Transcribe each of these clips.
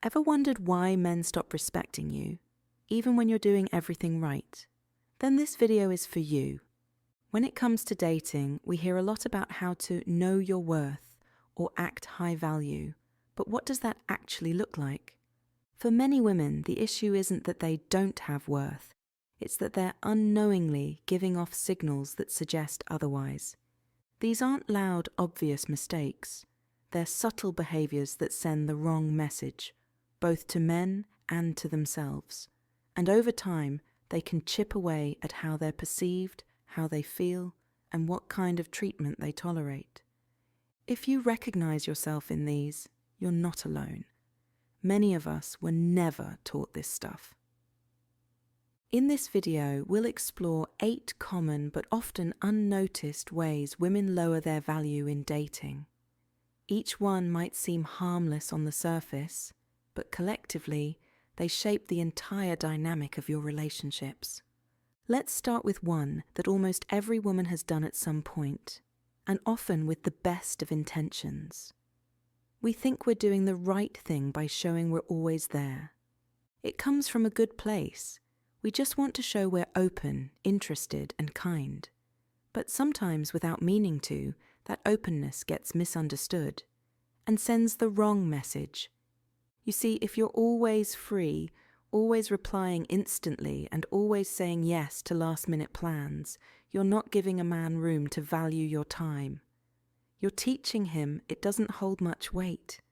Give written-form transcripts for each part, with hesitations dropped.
Ever wondered why men stop respecting you, even when you're doing everything right? Then this video is for you. When it comes to dating, we hear a lot about how to know your worth or act high value, but what does that actually look like? For many women, the issue isn't that they don't have worth, it's that they're unknowingly giving off signals that suggest otherwise. These aren't loud, obvious mistakes. They're subtle behaviours that send the wrong message, both to men and to themselves. And over time, they can chip away at how they're perceived, how they feel, and what kind of treatment they tolerate. If you recognise yourself in these, you're not alone. Many of us were never taught this stuff. In this video, we'll explore 8 common but often unnoticed ways women lower their value in dating. Each one might seem harmless on the surface, but collectively, they shape the entire dynamic of your relationships. Let's start with one that almost every woman has done at some point, and often with the best of intentions. We think we're doing the right thing by showing we're always there. It comes from a good place. We just want to show we're open, interested, and kind. But sometimes, without meaning to, that openness gets misunderstood and sends the wrong message. You see, if you're always free, always replying instantly, and always saying yes to last-minute plans, you're not giving a man room to value your time. You're teaching him it doesn't hold much weight.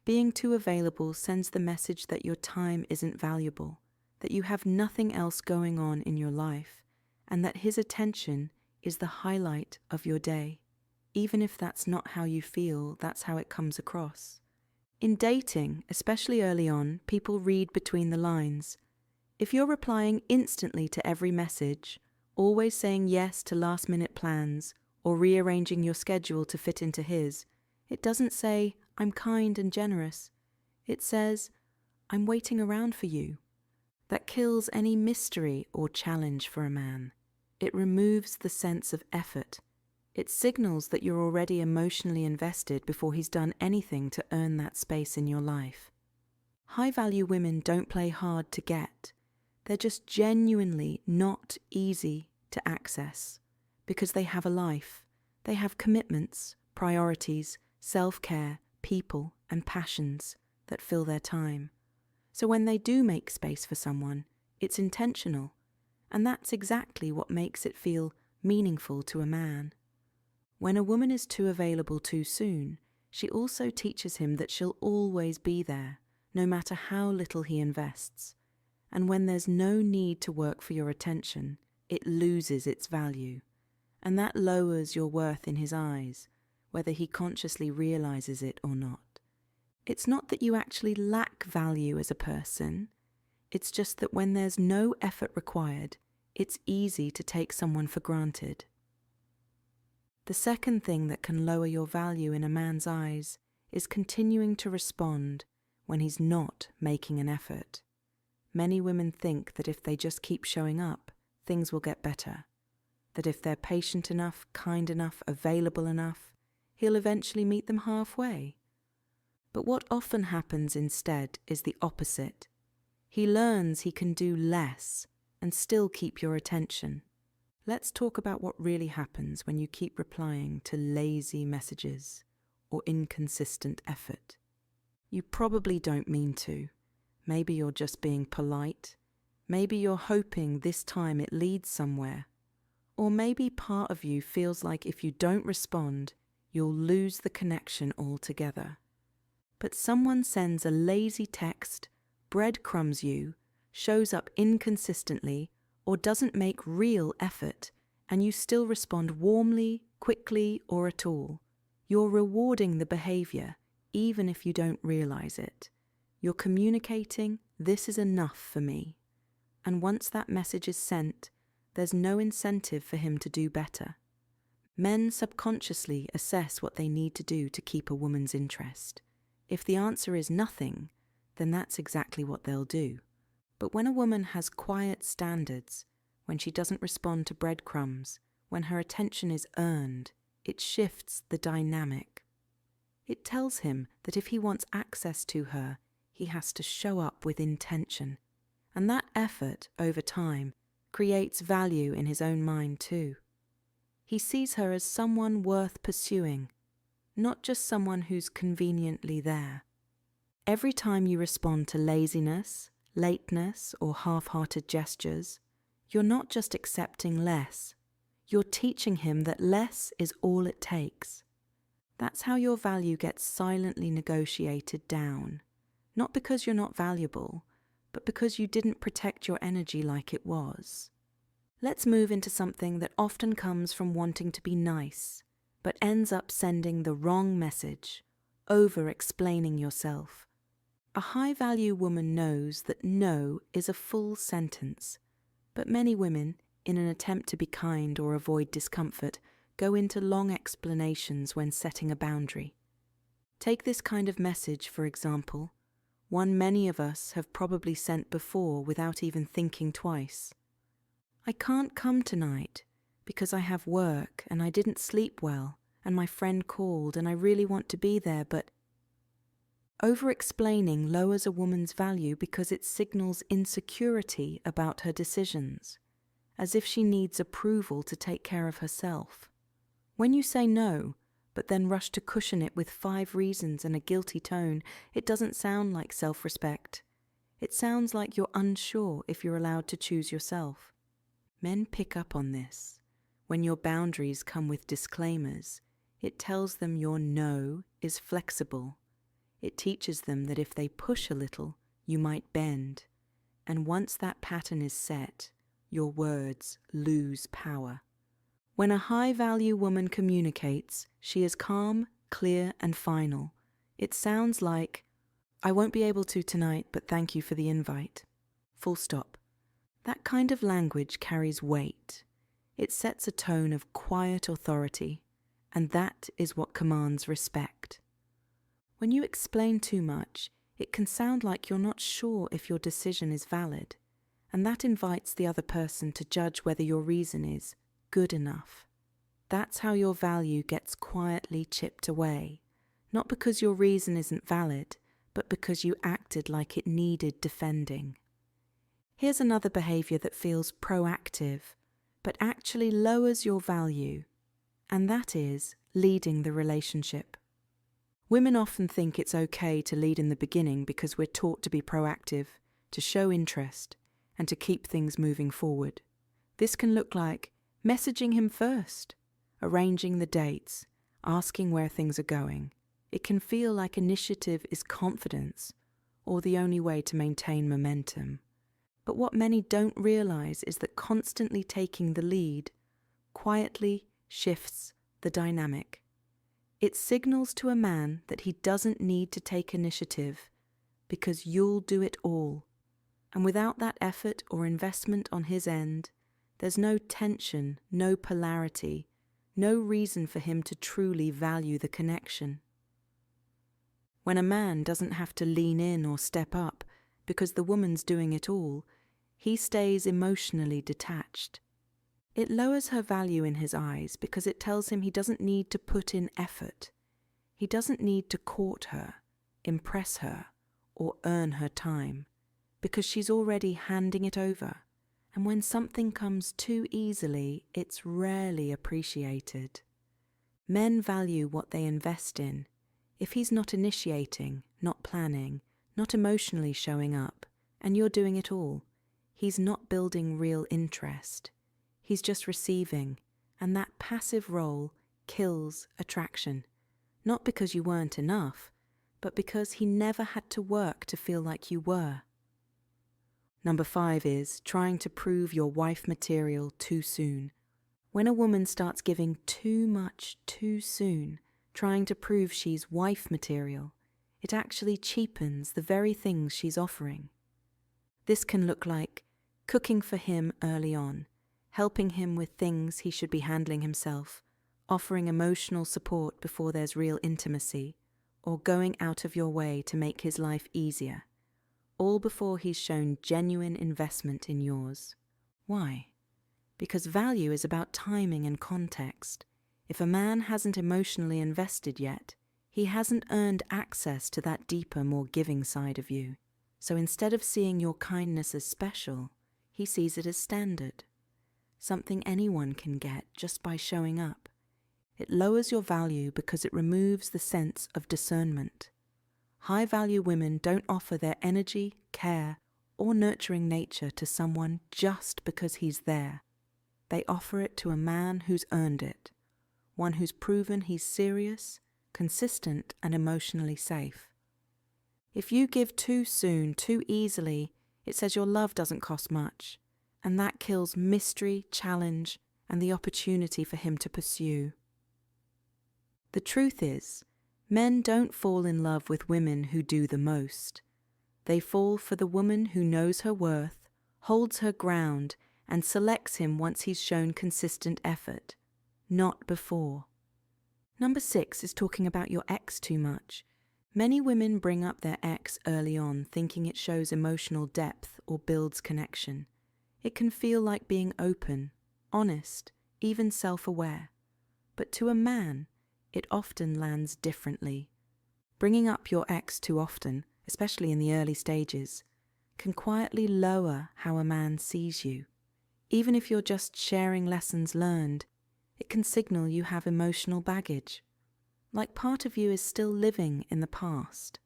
Being too available sends the message that your time isn't valuable, that you have nothing else going on in your life, and that his attention is the highlight of your day. Even if that's not how you feel, that's how it comes across. In dating, especially early on, people read between the lines. If you're replying instantly to every message, always saying yes to last-minute plans, or rearranging your schedule to fit into his, it doesn't say, "I'm kind and generous." It says, "I'm waiting around for you." That kills any mystery or challenge for a man. It removes the sense of effort. It signals that you're already emotionally invested before he's done anything to earn that space in your life. High-value women don't play hard to get. They're just genuinely not easy to access because they have a life. They have commitments, priorities, self-care, people, and passions that fill their time. So when they do make space for someone, it's intentional, and that's exactly what makes it feel meaningful to a man. When a woman is too available too soon, she also teaches him that she'll always be there, no matter how little he invests. And when there's no need to work for your attention, it loses its value. And that lowers your worth in his eyes, whether he consciously realizes it or not. It's not that you actually lack value as a person. It's just that when there's no effort required, it's easy to take someone for granted. The second thing that can lower your value in a man's eyes is continuing to respond when he's not making an effort. Many women think that if they just keep showing up, things will get better. That if they're patient enough, kind enough, available enough, he'll eventually meet them halfway. But what often happens instead is the opposite. He learns he can do less and still keep your attention. Let's talk about what really happens when you keep replying to lazy messages or inconsistent effort. You probably don't mean to. Maybe you're just being polite. Maybe you're hoping this time it leads somewhere. Or maybe part of you feels like if you don't respond, you'll lose the connection altogether. But someone sends a lazy text, breadcrumbs you, shows up inconsistently, or doesn't make real effort, and you still respond warmly, quickly, or at all. You're rewarding the behavior, even if you don't realize it. You're communicating, "This is enough for me." And once that message is sent, there's no incentive for him to do better. Men subconsciously assess what they need to do to keep a woman's interest. If the answer is nothing, then that's exactly what they'll do. But when a woman has quiet standards, when she doesn't respond to breadcrumbs, when her attention is earned, it shifts the dynamic. It tells him that if he wants access to her, he has to show up with intention. And that effort, over time, creates value in his own mind too. He sees her as someone worth pursuing, not just someone who's conveniently there. Every time you respond to laziness, lateness, or half-hearted gestures, you're not just accepting less, you're teaching him that less is all it takes. That's how your value gets silently negotiated down, not because you're not valuable, but because you didn't protect your energy like it was. Let's move into something that often comes from wanting to be nice, but ends up sending the wrong message, over-explaining yourself. A high-value woman knows that no is a full sentence, but many women, in an attempt to be kind or avoid discomfort, go into long explanations when setting a boundary. Take this kind of message, for example, one many of us have probably sent before without even thinking twice. I can't come tonight because I have work and I didn't sleep well and my friend called and I really want to be there, but... Over-explaining lowers a woman's value because it signals insecurity about her decisions, as if she needs approval to take care of herself. When you say no, but then rush to cushion it with 5 reasons and a guilty tone, it doesn't sound like self-respect. It sounds like you're unsure if you're allowed to choose yourself. Men pick up on this. When your boundaries come with disclaimers, it tells them your no is flexible. It teaches them that if they push a little, you might bend. And once that pattern is set, your words lose power. When a high-value woman communicates, she is calm, clear, and final. It sounds like, "I won't be able to tonight, but thank you for the invite." Full stop. That kind of language carries weight. It sets a tone of quiet authority, and that is what commands respect. When you explain too much, it can sound like you're not sure if your decision is valid, and that invites the other person to judge whether your reason is good enough. That's how your value gets quietly chipped away, not because your reason isn't valid, but because you acted like it needed defending. Here's another behaviour that feels proactive, but actually lowers your value, and that is leading the relationship. Women often think it's okay to lead in the beginning because we're taught to be proactive, to show interest, and to keep things moving forward. This can look like messaging him first, arranging the dates, asking where things are going. It can feel like initiative is confidence, or the only way to maintain momentum. But what many don't realise is that constantly taking the lead quietly shifts the dynamic. It signals to a man that he doesn't need to take initiative because you'll do it all. And without that effort or investment on his end, there's no tension, no polarity, no reason for him to truly value the connection. When a man doesn't have to lean in or step up because the woman's doing it all, he stays emotionally detached. It lowers her value in his eyes because it tells him he doesn't need to put in effort. He doesn't need to court her, impress her, or earn her time, because she's already handing it over. And when something comes too easily, it's rarely appreciated. Men value what they invest in. If he's not initiating, not planning, not emotionally showing up, and you're doing it all, he's not building real interest. He's just receiving, and that passive role kills attraction. Not because you weren't enough, but because he never had to work to feel like you were. Number 5 is trying to prove your wife material too soon. When a woman starts giving too much too soon, trying to prove she's wife material, it actually cheapens the very things she's offering. This can look like cooking for him early on, helping him with things he should be handling himself, offering emotional support before there's real intimacy, or going out of your way to make his life easier, all before he's shown genuine investment in yours. Why? Because value is about timing and context. If a man hasn't emotionally invested yet, He hasn't earned access to that deeper, more giving side of you. So instead of seeing your kindness as special, he sees it as standard. Something anyone can get just by showing up. It lowers your value because it removes the sense of discernment. High-value women don't offer their energy, care, or nurturing nature to someone just because he's there. They offer it to a man who's earned it, one who's proven he's serious, consistent, and emotionally safe. If you give too soon, too easily, it says your love doesn't cost much, and that kills mystery, challenge, and the opportunity for him to pursue. The truth is, men don't fall in love with women who do the most. They fall for the woman who knows her worth, holds her ground, and selects him once he's shown consistent effort, not before. Number 6 is talking about your ex too much. Many women bring up their ex early on, thinking it shows emotional depth or builds connection. It can feel like being open, honest, even self-aware. But to a man, it often lands differently. Bringing up your ex too often, especially in the early stages, can quietly lower how a man sees you. Even if you're just sharing lessons learned, it can signal you have emotional baggage. Like part of you is still living in the past,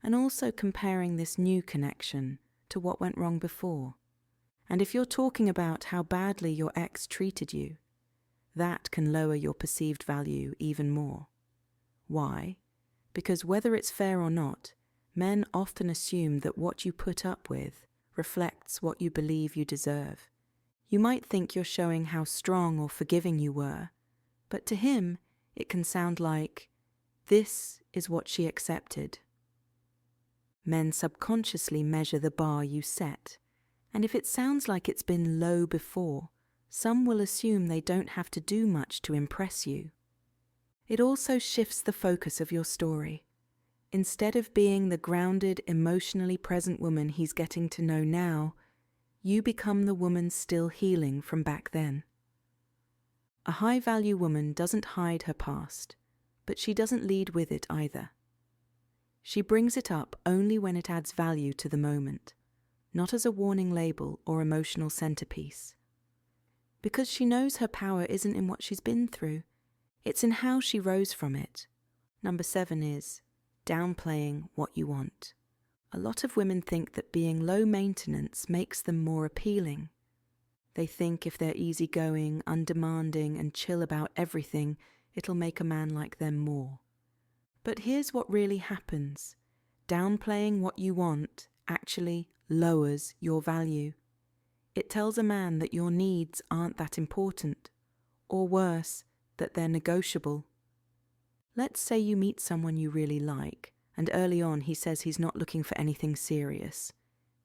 and also comparing this new connection to what went wrong before. And if you're talking about how badly your ex treated you, that can lower your perceived value even more. Why? Because whether it's fair or not, men often assume that what you put up with reflects what you believe you deserve. You might think you're showing how strong or forgiving you were, but to him, it can sound like, this is what she accepted. Men subconsciously measure the bar you set, and if it sounds like it's been low before, some will assume they don't have to do much to impress you. It also shifts the focus of your story. Instead of being the grounded, emotionally present woman he's getting to know now, you become the woman still healing from back then. A high-value woman doesn't hide her past, but she doesn't lead with it either. She brings it up only when it adds value to the moment, not as a warning label or emotional centerpiece. Because she knows her power isn't in what she's been through, it's in how she rose from it. Number 7 is downplaying what you want. A lot of women think that being low maintenance makes them more appealing. They think if they're easygoing, undemanding, and chill about everything, it'll make a man like them more. But here's what really happens. Downplaying what you want actually lowers your value. It tells a man that your needs aren't that important, or worse, that they're negotiable. Let's say you meet someone you really like, and early on he says he's not looking for anything serious.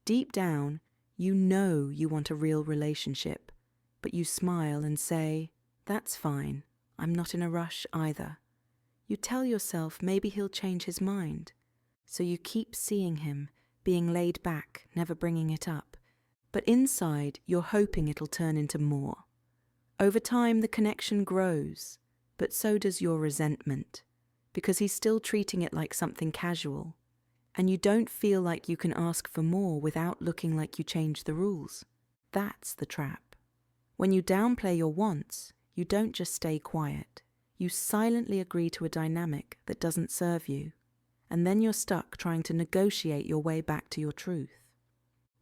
Deep down, you know you want a real relationship, but you smile and say, "That's fine, I'm not in a rush either." You tell yourself maybe he'll change his mind, so you keep seeing him, being laid back, never bringing it up. But inside, you're hoping it'll turn into more. Over time, the connection grows, but so does your resentment, because he's still treating it like something casual, and you don't feel like you can ask for more without looking like you changed the rules. That's the trap. When you downplay your wants, you don't just stay quiet. You silently agree to a dynamic that doesn't serve you, and then you're stuck trying to negotiate your way back to your truth.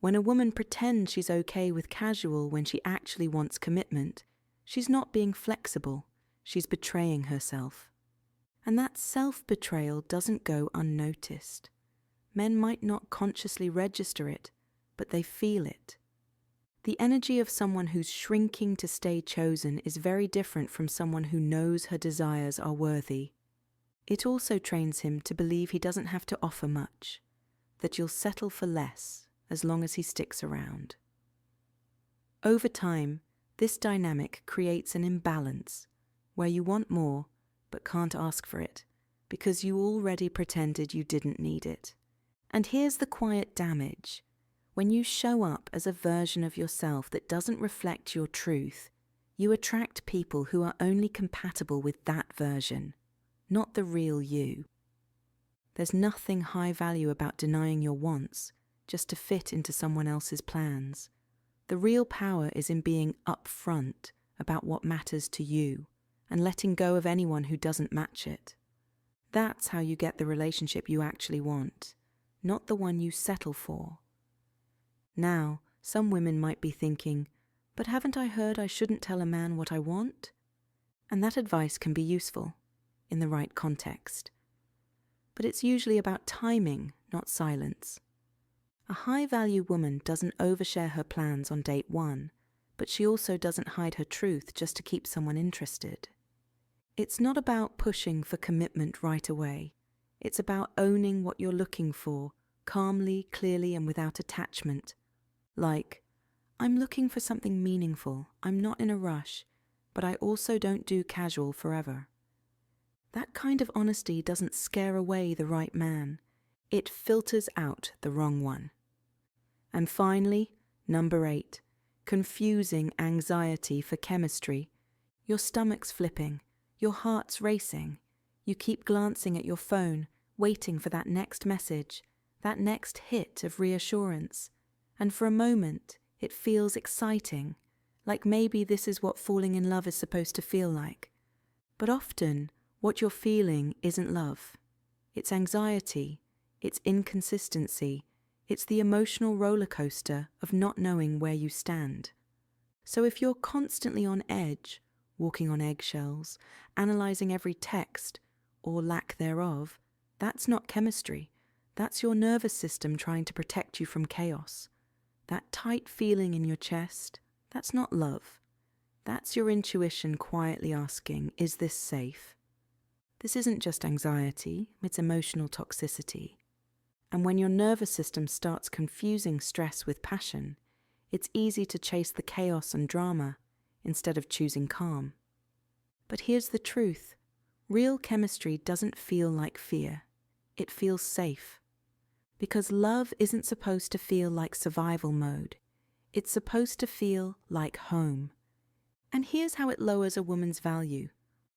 When a woman pretends she's okay with casual when she actually wants commitment, she's not being flexible, she's betraying herself. And that self-betrayal doesn't go unnoticed. Men might not consciously register it, but they feel it. The energy of someone who's shrinking to stay chosen is very different from someone who knows her desires are worthy. It also trains him to believe he doesn't have to offer much, that you'll settle for less as long as he sticks around. Over time, this dynamic creates an imbalance where you want more but can't ask for it because you already pretended you didn't need it. And here's the quiet damage. When you show up as a version of yourself that doesn't reflect your truth, you attract people who are only compatible with that version, not the real you. There's nothing high value about denying your wants just to fit into someone else's plans. The real power is in being upfront about what matters to you and letting go of anyone who doesn't match it. That's how you get the relationship you actually want, not the one you settle for. Now, some women might be thinking, but haven't I heard I shouldn't tell a man what I want? And that advice can be useful, in the right context. But it's usually about timing, not silence. A high-value woman doesn't overshare her plans on date one, but she also doesn't hide her truth just to keep someone interested. It's not about pushing for commitment right away. It's about owning what you're looking for, calmly, clearly, and without attachment. Like, I'm looking for something meaningful, I'm not in a rush, but I also don't do casual forever. That kind of honesty doesn't scare away the right man. It filters out the wrong one. And finally, number 8, confusing anxiety for chemistry. Your stomach's flipping, your heart's racing. You keep glancing at your phone, waiting for that next message, that next hit of reassurance. And for a moment, it feels exciting, like maybe this is what falling in love is supposed to feel like. But often, what you're feeling isn't love. It's anxiety, it's inconsistency, it's the emotional roller coaster of not knowing where you stand. So if you're constantly on edge, walking on eggshells, analysing every text, or lack thereof, that's not chemistry. That's your nervous system trying to protect you from chaos. That tight feeling in your chest, that's not love. That's your intuition quietly asking, is this safe? This isn't just anxiety, it's emotional toxicity. And when your nervous system starts confusing stress with passion, it's easy to chase the chaos and drama instead of choosing calm. But here's the truth. Real chemistry doesn't feel like fear. It feels safe. Because love isn't supposed to feel like survival mode. It's supposed to feel like home. And here's how it lowers a woman's value.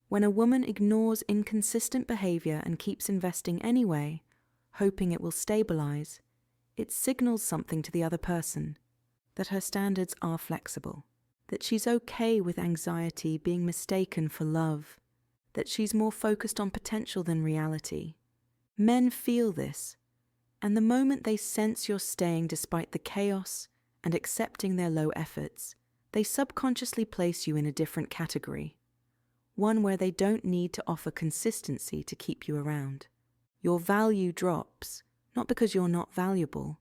When a woman ignores inconsistent behavior and keeps investing anyway, hoping it will stabilize, it signals something to the other person, that her standards are flexible, that she's okay with anxiety being mistaken for love, that she's more focused on potential than reality. Men feel this, and the moment they sense you're staying despite the chaos and accepting their low efforts, they subconsciously place you in a different category, one where they don't need to offer consistency to keep you around. Your value drops, not because you're not valuable,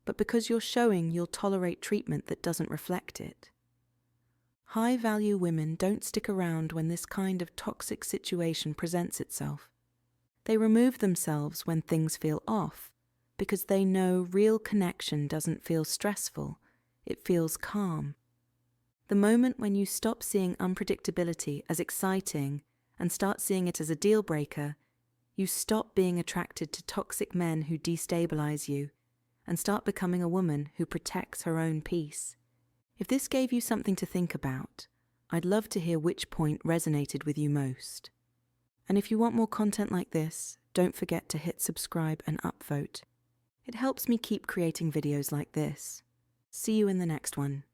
but because you're showing you'll tolerate treatment that doesn't reflect it. High-value women don't stick around when this kind of toxic situation presents itself. They remove themselves when things feel off, because they know real connection doesn't feel stressful, it feels calm. The moment when you stop seeing unpredictability as exciting and start seeing it as a deal breaker, you stop being attracted to toxic men who destabilize you and start becoming a woman who protects her own peace. If this gave you something to think about, I'd love to hear which point resonated with you most. And if you want more content like this, don't forget to hit subscribe and upvote. It helps me keep creating videos like this. See you in the next one.